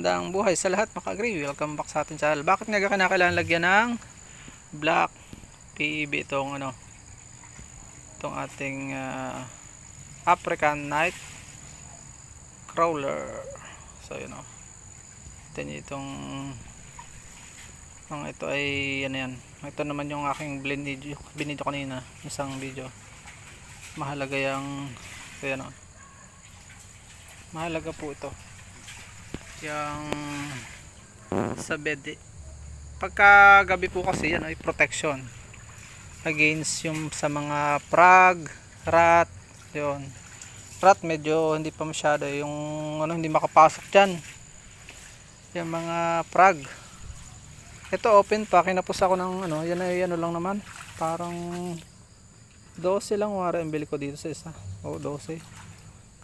Magandang buhay sa lahat, maka-agree. Welcome back sa ating channel. Bakit nga kinakailangan lagyan ng black PEB itong itong ating African Night Crawler. So yun o. Ito nyo itong ito ay yan. Ito naman yung aking binidyo kanina, isang video. Mahalaga yung yan o. Mahalaga po ito yung sa bed. Pagka gabi po kasi yan ay protection against yung sa mga frog, rat. Yun, rat medyo hindi pa masyado yung hindi makapasok dyan, yung mga frog. Ito open pa, kinapos ako ng yan ay lang naman, parang 12 lang wala ang bili ko dito sa isa. 12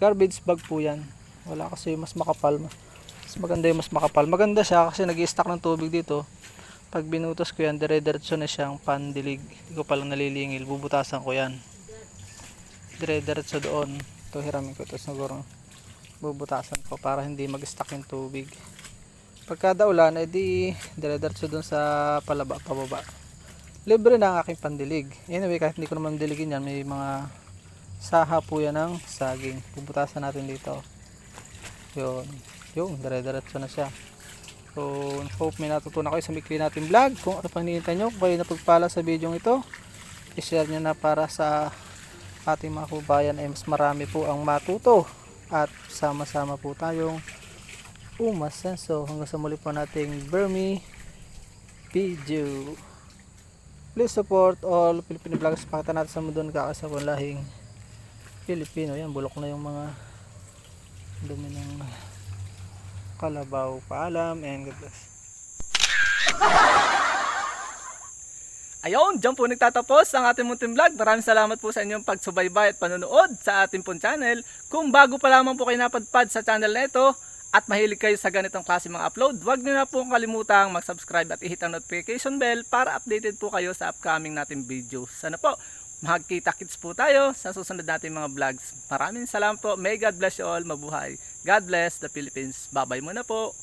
garbage bag po yan. Wala kasi mas makapal, mas maganda yung mas makapal. Maganda siya kasi nag-i-stack ng tubig dito. Pag binutas ko yan, dire-diretso na siyang pandilig. Hindi ko palang nalilingil, bubutasan ko yan. Dire-diretso doon. Ito hiramin ko ito siguro. Bubutasan ko para hindi mag-stack yung tubig. Pagkada ulan, edi dire-diretso doon sa pababa. Libre na ang aking pandilig. Anyway, kahit hindi ko naman diligin yan, may mga saha po yan ng saging. Bubutasan natin dito. Yung dire-diretso na siya. So hope may natutunan kayo sa mikli natin vlog. Kung ano pang hinihintay nyo, kung kayo napagpala sa video ito, i-share nyo na para sa ating mga kubayan ay mas marami po ang matuto at sama-sama po tayong umasenso hanggang sa muli po nating Burmese video. Please support all Filipino vloggers. Pakita natin sa mundo nakakasabang lahing Pilipino. Yan, bulok na yung mga dumi ng kalabaw. Paalam and God bless. Ayun, dyan po nagtatapos ang ating munting vlog. Maraming salamat po sa inyong pagsubaybay at panonood sa ating pong channel. Kung bago pa lamang po kayo napadpad sa channel na ito at mahilig kayo sa ganitong klase mga upload, huwag nyo na po kalimutang mag-subscribe at i-hit ang notification bell para updated po kayo sa upcoming nating videos. Sana po magkita-kits po tayo sa susunod nating mga vlogs. Maraming salamat po. May God bless you all. Mabuhay. God bless the Philippines. Bye-bye muna po.